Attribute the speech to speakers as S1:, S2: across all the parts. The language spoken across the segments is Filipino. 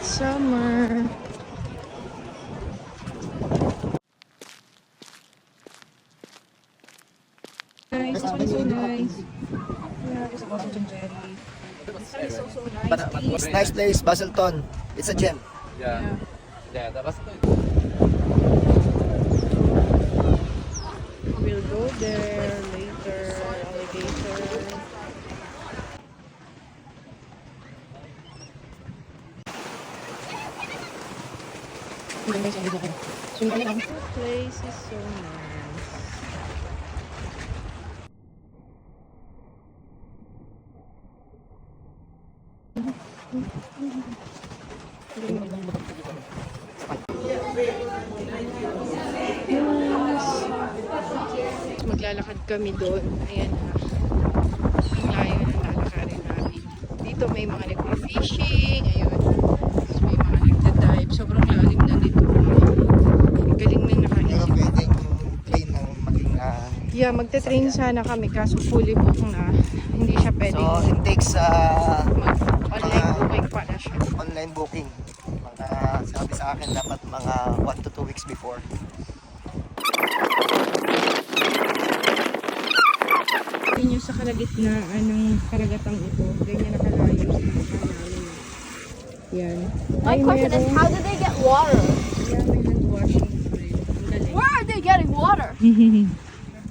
S1: Summer. Nice. This one is so nice. Yeah, this one is jelly. This one is also nice.
S2: It's nice place, Baselton. It's a gem.
S3: Yeah. Yeah, that was
S1: We'll go there later. Alligator. The place is so nice. Maglalakad kami doon. Ayan na. Ang layo na lalakarin namin. Dito may mga nagpa-fishing. Ayun. Tapos may mga nagda-dive. Sobrang lalim na dito. Ang galing na nakaisip.
S2: Pwedeng train ng maging...
S1: Yeah, magte-train sana kami kaso fully book na. Hindi siya pwedeng
S2: so, it takes
S1: online booking pa na siya.
S2: online booking. Sabi sa akin, dapat mga 1 to 2 weeks before.
S1: Yun yung sa kalagitnaan ng karagatang ito. Ganyan nakalayo sa namin. Yan.
S4: My question is, how did they get water?
S1: Yan, may hand-washing pa rin. Ang galing.
S4: Where are they getting water?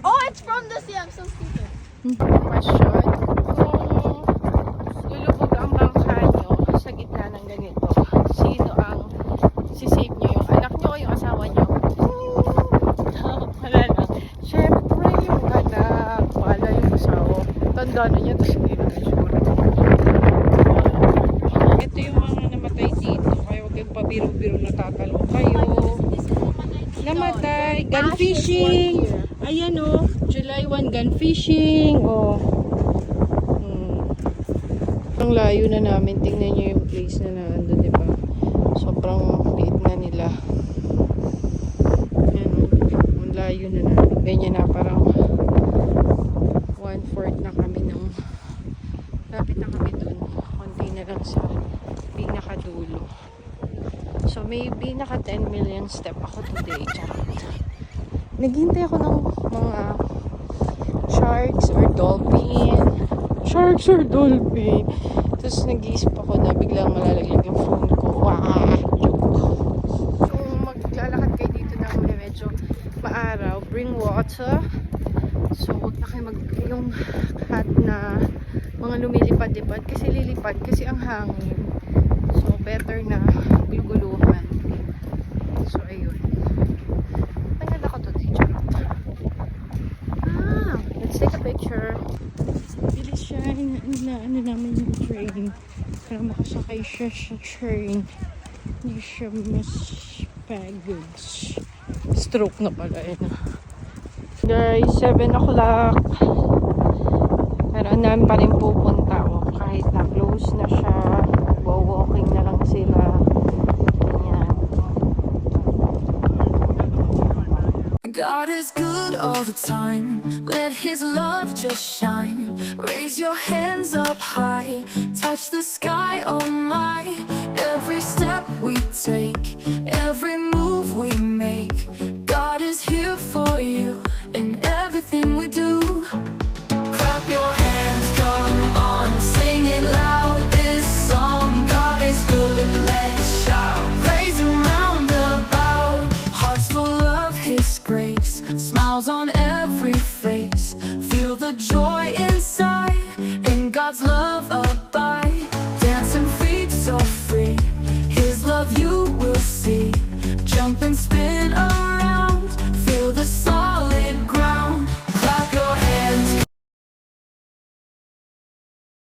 S4: Oh, it's from the sea. I'm so stupid.
S1: Question. Kung lulubog ang bangka nyo sa gitna ng ganito, sino ang sisave nyo? Yung anak nyo o yung asawa nyo? Wala lang. Siyempre yung anak. Wala yung asawa. Tanda na niya, tapos hindi na sure. Ito yung mga namatay dito. Kaya huwag yung pabiro-biro natatalo kayo. Namatay. Gun fishing. Ayan o. July 1 gun fishing. O. Ang layo na namin. Tingnan nyo yung place na nandun, diba? Sobrang liit na nila. Ayan o. Ang layo na namin. Ganyan na parang 1/4 na kami ng lapit na kami dun. Konti na lang sa pinakadulo. So maybe naka 10 million step ako today. Charot. Naghintay ako ng mga sharks or dolphin. Sharks or dolphin. Tapos nag-iisip ako na biglang malalaglag yung phone ko. Wow! Kung maglalakad kayo dito na medyo maaraw, bring water. So huwag na kayo yung hat na mga lumilipad-lipad kasi lilipad kasi ang hangin. So better na guluguluhan. So ayun. Maganda ko to teacher. Let's take a picture. Bilis siya ano namin yung train. Para makasakay siya sa train. Hindi siya mas baggage. Stroke na pala yun. Guys, 7 o'clock. Pero ang dami pa rin pupunta. Kahit na close na siya. Walking na lang sila. Ayan.
S5: God is good all the time. Let His love just shine. Raise your hands up high. Touch the sky, oh my. Every step we take, every move we make, God is here for you in everything we do. Clap your hands, come on, sing it loud. This song, God is good, let's shout. Praise Him round about. Hearts full of His grace, smiles on every face. Feel the joy inside, in God's love abide. Dancing feet so free, His love you will see. Jump and spin around, feel the sun.